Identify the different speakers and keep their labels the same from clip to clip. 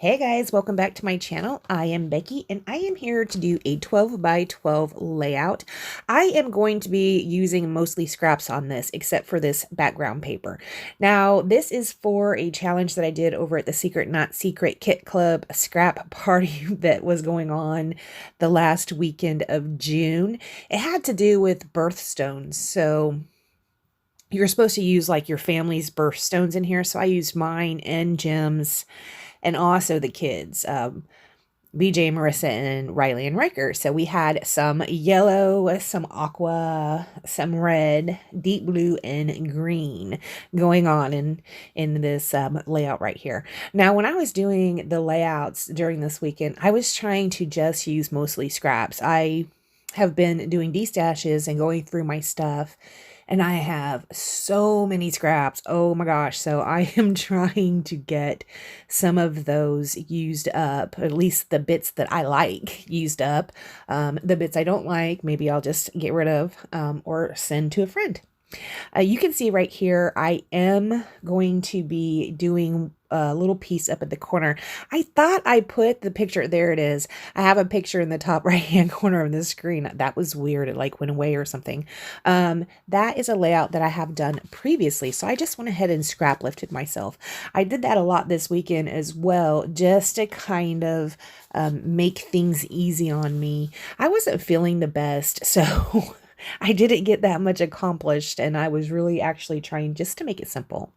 Speaker 1: Hey guys, welcome back to my channel. I am Becky and I am here to do a 12 by 12 layout. I am going to be using mostly scraps on this, except for this background paper. Now, this is for a challenge that I did over at the Secret Not Secret Kit Club scrap party that was going on the last weekend of June. It had to do with birthstones. So you're supposed to use like your family's birthstones in here. So I used mine and Jim's and also the kids, BJ, Marissa, and Riley and Riker. So we had some yellow, some aqua, some red, deep blue, and green going on in this layout right here. Now, when I was doing the layouts during this weekend, I was trying to just use mostly scraps. I have been doing destashes and going through my stuff, and I have so many scraps. Oh my gosh. So I am trying to get some of those used up, or at least the bits that I like used up. The bits I don't like, maybe I'll just get rid of or send to a friend. You can see right here, I am going to be doing a little piece up at the corner. I thought I put the picture, there it is. I have a picture in the top right hand corner of the screen. That was weird. It like went away or something. That is a layout that I have done previously. So I just went ahead and scrap lifted myself. I did that a lot this weekend as well, just to kind of make things easy on me. I wasn't feeling the best, so I didn't get that much accomplished, and I was really actually trying just to make it simple.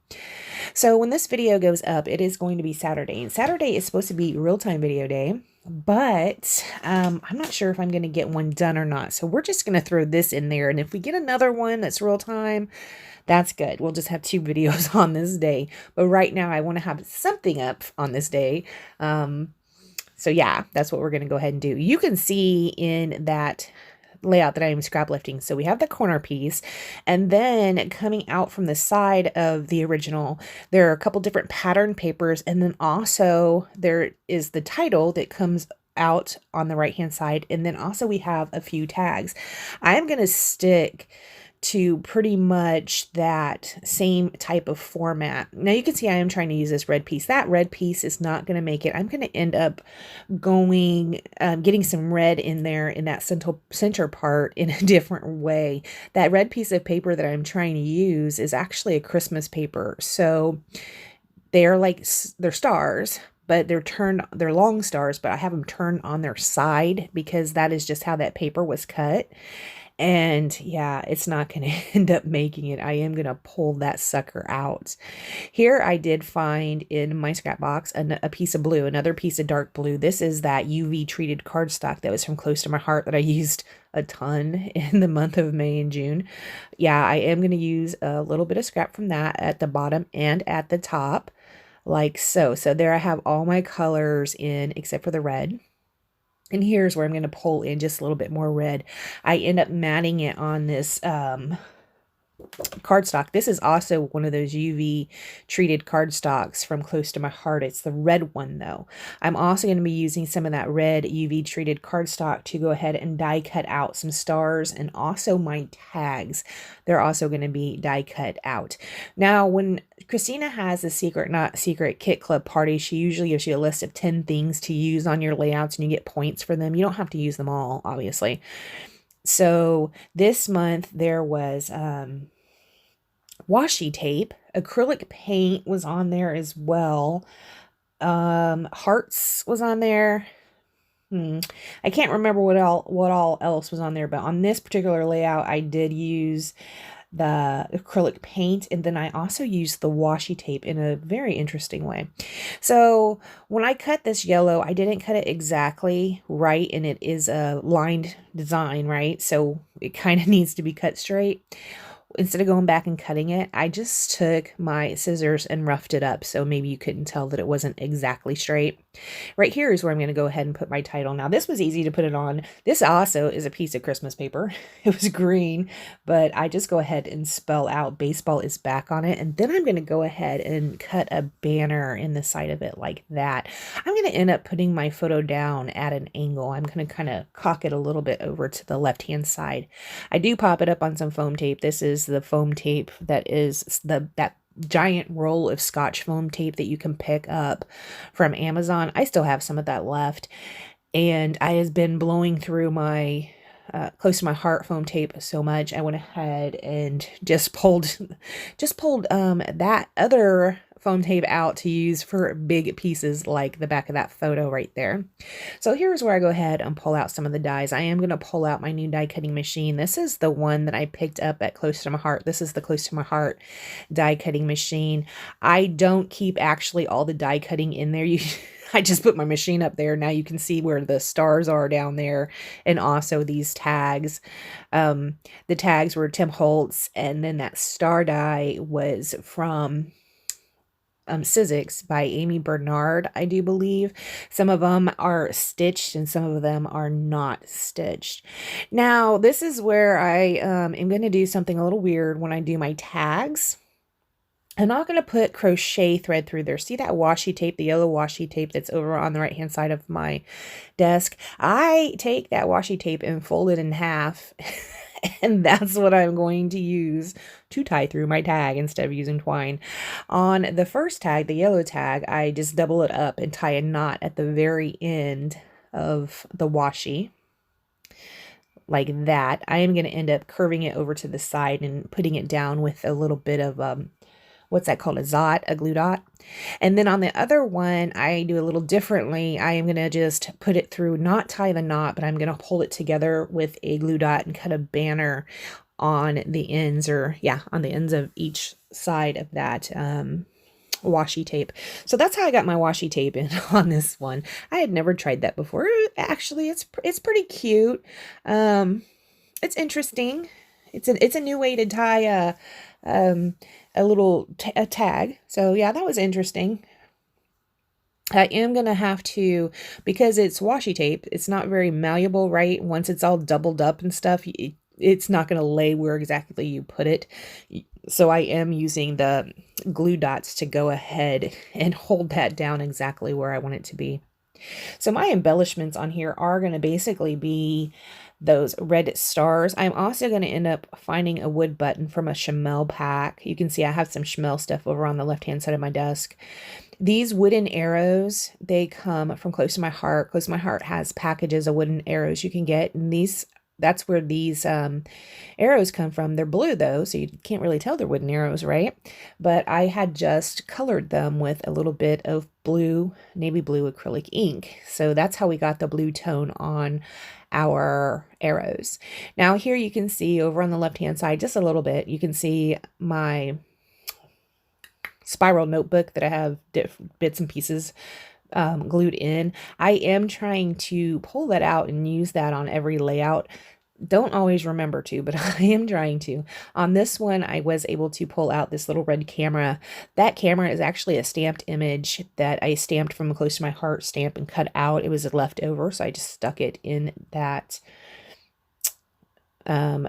Speaker 1: So when this video goes up, it is going to be Saturday, and Saturday is supposed to be real-time video day, but I'm not sure if I'm going to get one done or not. So we're just going to throw this in there, and if we get another one that's real-time, that's good. We'll just have 2 videos on this day. But right now, I want to have something up on this day. So yeah, that's what we're going to go ahead and do. You can see in that layout that I am scrap lifting. So we have the corner piece, and then coming out from the side of the original, there are a couple different pattern papers, and then also there is the title that comes out on the right hand side, and then also we have a few tags. I am going to stick to pretty much that same type of format. Now you can see I am trying to use this red piece. That red piece is not going to make it. I'm going to end up getting some red in there in that center part in a different way. That red piece of paper that I'm trying to use is actually a Christmas paper. So they're stars, but they're long stars, but I have them turned on their side because that is just how that paper was cut. And yeah, it's not going to end up making it. I am going to pull that sucker out. Here I did find in my scrap box a piece of blue, another piece of dark blue. This is that UV treated cardstock that was from Close to My Heart that I used a ton in the month of May and June. Yeah, I am going to use a little bit of scrap from that at the bottom and at the top, like so. So there I have all my colors in except for the red. And here's where I'm going to pull in just a little bit more red. I end up matting it on this cardstock. This is also one of those UV treated cardstocks from Close to My Heart. It's the red one though. I'm also going to be using some of that red UV treated cardstock to go ahead and die cut out some stars, and also my tags. They're also going to be die cut out. Now, when Christina has a Secret Not Secret Kit Club party, she usually gives you a list of 10 things to use on your layouts, and you get points for them. You don't have to use them all, obviously. So this month there was washi tape, acrylic paint was on there as well. Hearts was on there. I can't remember what all else was on there, but on this particular layout I did use the acrylic paint, and then I also used the washi tape in a very interesting way. So when I cut this yellow, I didn't cut it exactly right, and it is a lined design, right? So it kind of needs to be cut straight. Instead of going back and cutting it, I just took my scissors and roughed it up, so maybe you couldn't tell that it wasn't exactly straight. Right here is where I'm going to go ahead and put my title. Now, this was easy to put it on. This also is a piece of Christmas paper. It was green, but I just go ahead and spell out "Baseball is Back" on it, and then I'm going to go ahead and cut a banner in the side of it like that. I'm going to end up putting my photo down at an angle. I'm going to kind of cock it a little bit over to the left-hand side. I do pop it up on some foam tape. This is the foam tape that is that giant roll of Scotch foam tape that you can pick up from Amazon. I still have some of that left, and I has been blowing through my close to my heart foam tape so much, I went ahead and just pulled that other foam tape out to use for big pieces like the back of that photo right there. So here's where I go ahead and pull out some of the dies. I am going to pull out my new die cutting machine. This is the one that I picked up at Close to My Heart. This is the Close to My Heart die cutting machine. I don't keep actually all the die cutting in there. I just put my machine up there. Now you can see where the stars are down there, and also these tags. The tags were Tim Holtz, and then that star die was from Sizzix by Amy Bernard, I do believe. Some of them are stitched and some of them are not stitched. Now, this is where I am going to do something a little weird when I do my tags. I'm not going to put crochet thread through there. See that washi tape, the yellow washi tape that's over on the right hand side of my desk? I take that washi tape and fold it in half, and that's what I'm going to use to tie through my tag instead of using twine. On the first tag, the yellow tag, I just double it up and tie a knot at the very end of the washi. Like that. I am going to end up curving it over to the side and putting it down with a little bit of what's that called? A glue dot. And then on the other one, I do a little differently. I am going to just put it through, not tie the knot, but I'm going to hold it together with a glue dot and cut a banner on the ends, or yeah, on the ends of each side of that washi tape. So that's how I got my washi tape in on this one. I had never tried that before. Actually, it's pretty cute. It's interesting. It's a new way to tie a little a tag. So yeah, that was interesting. I am going to have to, because it's washi tape, it's not very malleable, right? Once it's all doubled up and stuff, it's not going to lay where exactly you put it. So I am using the glue dots to go ahead and hold that down exactly where I want it to be. So my embellishments on here are going to basically be those red stars. I'm also going to end up finding a wood button from a Chamel pack. You can see I have some Chamel stuff over on the left-hand side of my desk. These wooden arrows, they come from Close to My Heart. Close to My Heart has packages of wooden arrows you can get, and that's where these arrows come from. They're blue though, so you can't really tell they're wooden arrows, right? But I had just colored them with a little bit of blue, navy blue acrylic ink. So that's how we got the blue tone on our arrows. Now here you can see over on the left-hand side, just a little bit, you can see my spiral notebook that I have bits and pieces glued in. I am trying to pull that out and use that on every layout. Don't always remember to, but I am trying to. On this one, I was able to pull out this little red camera. That camera is actually a stamped image that I stamped from a Close to My Heart stamp and cut out. It was a leftover, so I just stuck it in that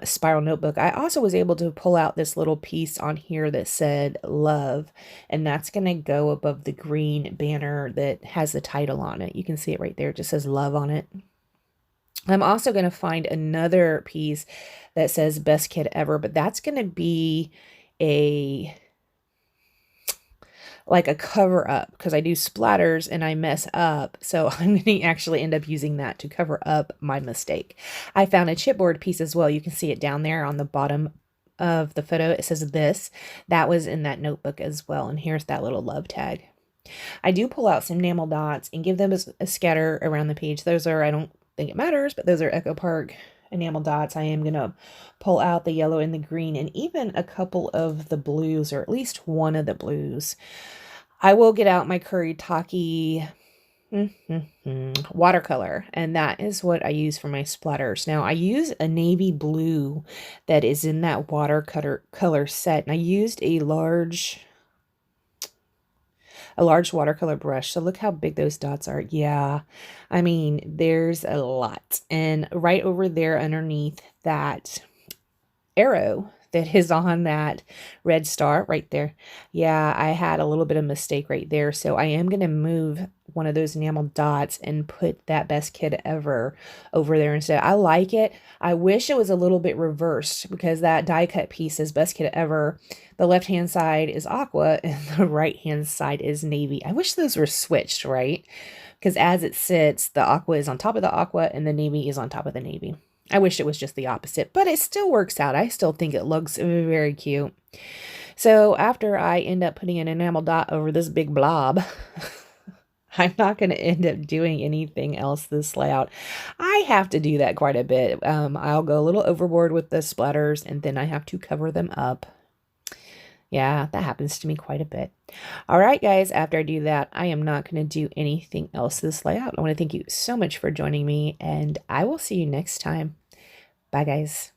Speaker 1: spiral notebook. I also was able to pull out this little piece on here that said love, and that's going to go above the green banner that has the title on it. You can see it right there. It just says love on it. I'm also going to find another piece that says best kid ever, but that's going to be like a cover up, because I do splatters and I mess up. So I'm going to actually end up using that to cover up my mistake. I found a chipboard piece as well. You can see it down there on the bottom of the photo. It says this. That was in that notebook as well. And here's that little love tag. I do pull out some enamel dots and give them a scatter around the page. Those are, I don't think it matters, but those are Echo Park enamel dots. I am going to pull out the yellow and the green and even a couple of the blues, or at least one of the blues. I will get out my Kuretake watercolor, and that is what I use for my splatters. Now I use a navy blue that is in that watercolor set, and I used a large watercolor brush. So look how big those dots are. Yeah, I mean, there's a lot. And right over there underneath that arrow that is on that red star right there. Yeah, I had a little bit of mistake right there. So I am going to move one of those enamel dots and put that Best Kid Ever over there instead. I like it. I wish it was a little bit reversed because that die cut piece is Best Kid Ever. The left hand side is aqua and the right hand side is navy. I wish those were switched, right? Because as it sits, the aqua is on top of the aqua and the navy is on top of the navy. I wish it was just the opposite, but it still works out. I still think it looks very cute. So after I end up putting an enamel dot over this big blob, I'm not going to end up doing anything else this layout. I have to do that quite a bit. I'll go a little overboard with the splatters and then I have to cover them up. Yeah, that happens to me quite a bit. All right, guys, after I do that, I am not going to do anything else this layout. I want to thank you so much for joining me, and I will see you next time. Bye, guys.